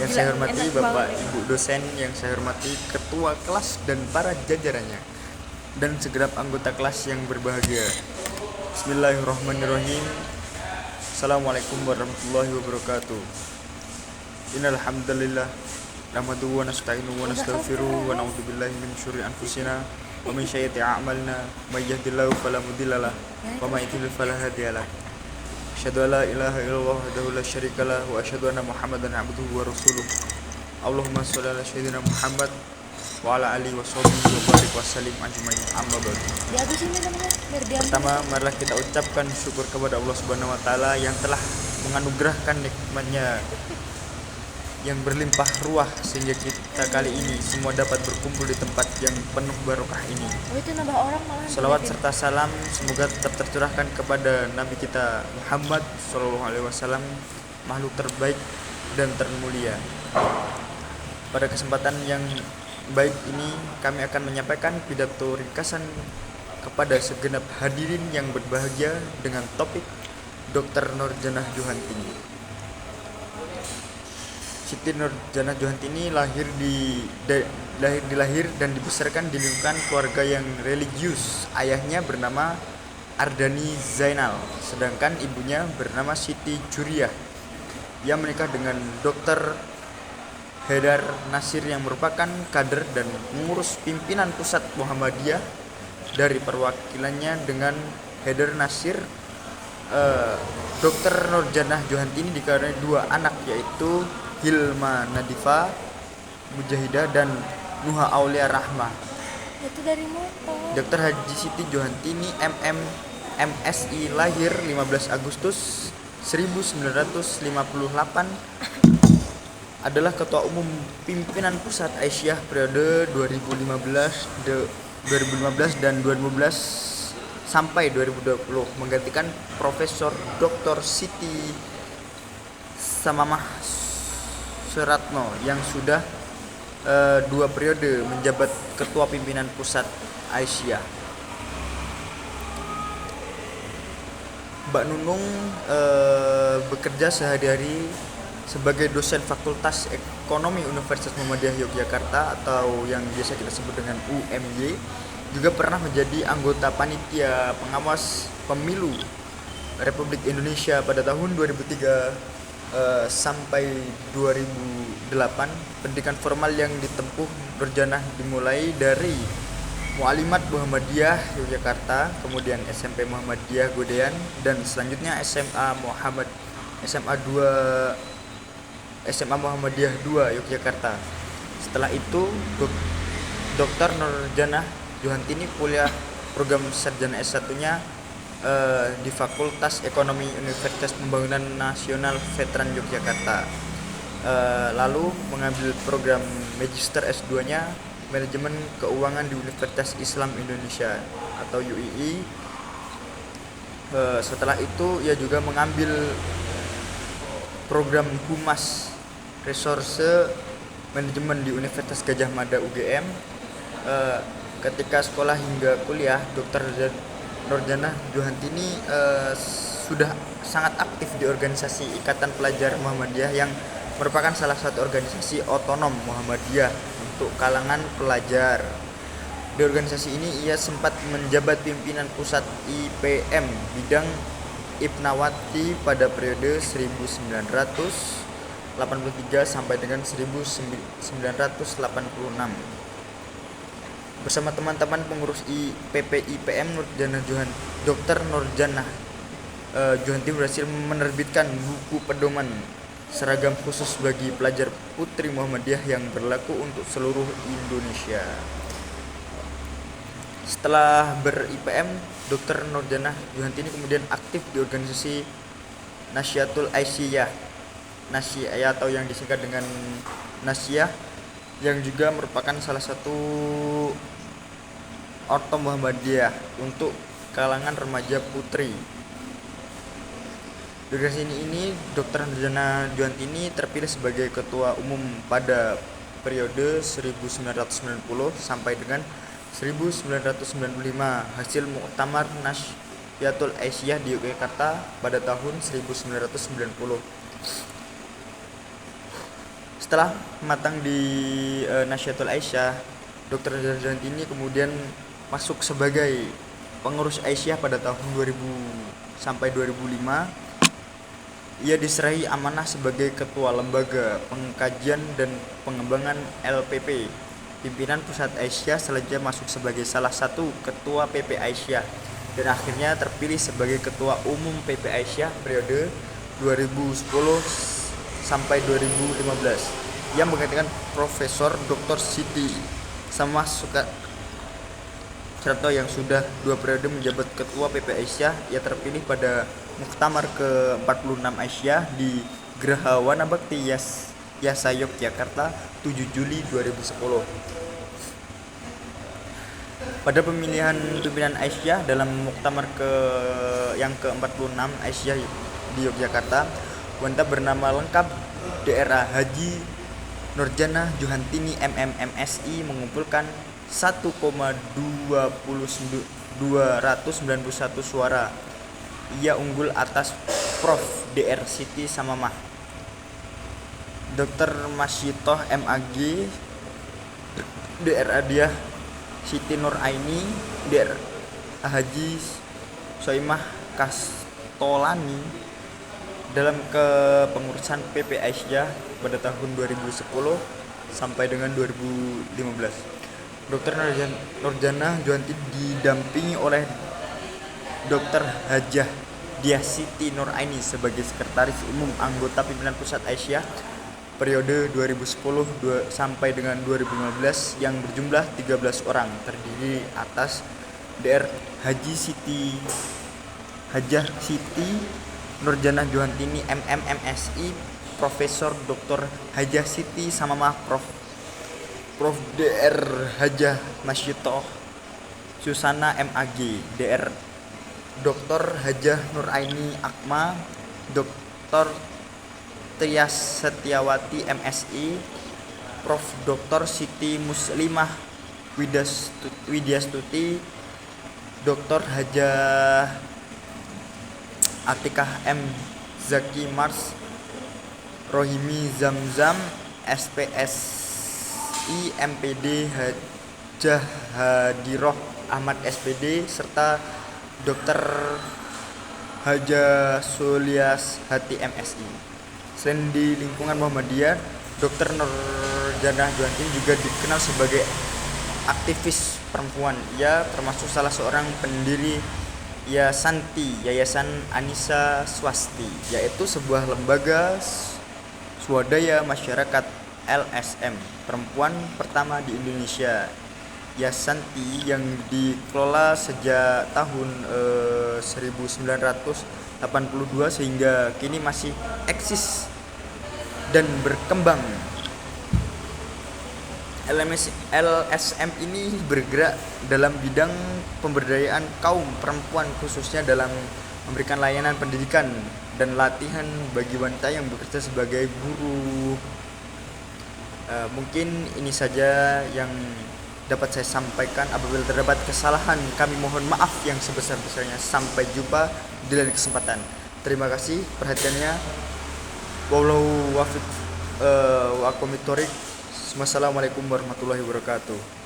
Yang saya hormati Bapak Ibu dosen, yang saya hormati ketua kelas dan para jajarannya, dan segenap anggota kelas yang berbahagia. Bismillahirrahmanirrahim. Assalamualaikum warahmatullahi wabarakatuh. Innal hamdalillah nahmaduhu wa nasta'inuhu wa nastaghfiruh wa na'udzu billahi min syururi anfusina wa min sayyiati a'malina may yahdihillahu fala mudhillalah wa may yudhlil fala hadiyalah. Asyhadu an la ilaha illallah wahdahu la syarikalah wa asyhadu anna Muhammadan abduhu wa rasuluh. Allahumma shalli ala sayyidina Muhammad wa ala alihi wa sahbihi wa barik wa sallim ajmain. Amma ba'du. Pertama, marilah kita ucapkan syukur kepada Allah Subhanahu wa taala yang telah menganugerahkan nikmat-Nya yang berlimpah ruah sehingga kita kali ini semua dapat berkumpul di tempat yang penuh barokah ini. Itu nambah orang malah. Salawat serta salam semoga tetap tercurahkan kepada Nabi kita Muhammad SAW, makhluk terbaik dan termulia. Pada kesempatan yang baik ini kami akan menyampaikan pidato ringkasan kepada segenap hadirin yang berbahagia dengan topik Dr. Nurjanah Johantini. Siti Nurjanah Johantini lahir dan dibesarkan di lingkungan keluarga yang religius. Ayahnya bernama Ardani Zainal, sedangkan ibunya bernama Siti Juriyah. Ia menikah dengan Dr. Haidar Nasir yang merupakan kader dan pengurus pimpinan pusat Muhammadiyah. Dari perwakilannya dengan Haidar Nasir, Dr. Nurjanah Johantini dikaruniai dua anak, yaitu Hilma Nadifa Mujahidah dan Nuha Aulia Rahmah. Itu dari motor. Dr. Haji Siti Johantini MM MSI lahir 15 Agustus 1958, adalah Ketua Umum Pimpinan Pusat Aisyah periode 2015 dan 2015 sampai 2020, menggantikan Profesor Dr. Siti Samamah Suratno yang sudah 2 periode menjabat Ketua Pimpinan Pusat Aisyah. Mbak Nunung bekerja sehari-hari sebagai dosen Fakultas Ekonomi Universitas Muhammadiyah Yogyakarta atau yang biasa kita sebut dengan UMY. Juga pernah menjadi anggota panitia pengawas pemilu Republik Indonesia pada tahun 2003 sampai 2008. Pendidikan formal yang ditempuh Nurjanah dimulai dari Mualimat Muhammadiyah Yogyakarta, kemudian SMP Muhammadiyah Godean, dan selanjutnya SMA Muhammadiyah 2 Yogyakarta. Setelah itu Dr. Nurjanah Johantini kuliah program sarjana S1-nya di Fakultas Ekonomi Universitas Pembangunan Nasional Veteran Yogyakarta. Lalu mengambil program Magister S2-nya Manajemen Keuangan di Universitas Islam Indonesia atau UII. Setelah itu ia juga mengambil program Humas Resource Manajemen di Universitas Gadjah Mada UGM. Ketika sekolah hingga kuliah, Dr. Nurjanah Johantini sudah sangat aktif di organisasi Ikatan Pelajar Muhammadiyah yang merupakan salah satu organisasi otonom Muhammadiyah untuk kalangan pelajar. Di organisasi ini ia sempat menjabat pimpinan pusat IPM bidang Ibnawati pada periode 1983 sampai dengan 1986. Bersama teman-teman pengurus PP IPM, Dr. Nurjanah Johantini berhasil menerbitkan buku pedoman seragam khusus bagi pelajar putri Muhammadiyah yang berlaku untuk seluruh Indonesia. Setelah ber-IPM, Dr. Nurjanah Johantini kemudian aktif di organisasi Nasyatul Aisyah atau yang disingkat dengan Nasyah, yang juga merupakan salah satu orto Muhammadiyah untuk kalangan remaja putri. Di organisasi ini Dr. Nurjanah Johantini terpilih sebagai ketua umum pada periode 1990 sampai dengan 1995 hasil Muktamar Nasyatul Aisyah di Yogyakarta pada tahun 1990. Setelah matang di Nasyatul Aisyah, Dr. Zarjantini kemudian masuk sebagai pengurus Aisyah pada tahun 2000 sampai 2005. Ia diserahi amanah sebagai ketua lembaga pengkajian dan pengembangan LPP, pimpinan pusat Aisyah, selanjutnya masuk sebagai salah satu ketua PP Aisyah dan akhirnya terpilih sebagai ketua umum PP Aisyah periode 2010 sampai 2015 yang menggantikan Profesor Dr. Siti Samah Sukarto yang sudah 2 periode menjabat ketua PP Aisyah. Ia terpilih pada Muktamar ke-46 Aisyah di Geraha Wanabakti Yasa Yogyakarta 7 Juli 2010. Pada pemilihan pimpinan Aisyah dalam Muktamar yang ke-46 Aisyah di Yogyakarta, wanita bernama lengkap Dra. Haji Nurjanah Johantini MMMSI mengumpulkan 1,291 suara. Ia unggul atas Prof. Dr. Siti Samamah, Dr. Masyitoh MAG, Dr. Adiah Siti Nur Aini, Dr. Haji Soimah Kastolani dalam kepengurusan PP Aisyah pada tahun 2010 sampai dengan 2015. Dr. Nurjanah Johantini didampingi oleh Dr. Hajah Diah Siti Nur Aini sebagai sekretaris umum anggota pimpinan pusat Aisyah periode 2010 sampai dengan 2015 yang berjumlah 13 orang, terdiri atas Dr. Hajah Siti Nurjanah Johantini MMMSI, Profesor Dr. Hajah Siti Samamah, Prof. Dr. Hajah Masyitoh Susana MAG, Dr. Hajah Nur Aini Akma, Dr. Trias Setiawati MSI, Prof. Dr. Siti Muslimah Widyastuti, Dr. Hajah Atikah M. Zaki Mars, Rohimi Zamzam SPSI MPD, Hajah Hadiroh Ahmad SPD, serta Dr. Hajah Sulias Hati MSI. Selain di lingkungan Muhammadiyah, Dr. Nurjanah Johantini juga dikenal sebagai aktivis perempuan. Ia termasuk salah seorang pendiri Yayasan Anissa Swasti, yaitu sebuah lembaga swadaya masyarakat LSM perempuan pertama di Indonesia. Yasanti yang dikelola sejak tahun 1982 sehingga kini masih eksis dan berkembang. LSM ini bergerak dalam bidang pemberdayaan kaum perempuan, khususnya dalam memberikan layanan pendidikan dan latihan bagi wanita yang bekerja sebagai buruh. Mungkin ini saja yang dapat saya sampaikan. Apabila terdapat kesalahan, kami mohon maaf yang sebesar-besarnya. Sampai jumpa di lain kesempatan. Terima kasih perhatiannya. Wallahu wafiq wa aqwamit thoriq. Wassalamualaikum warahmatullahi wabarakatuh.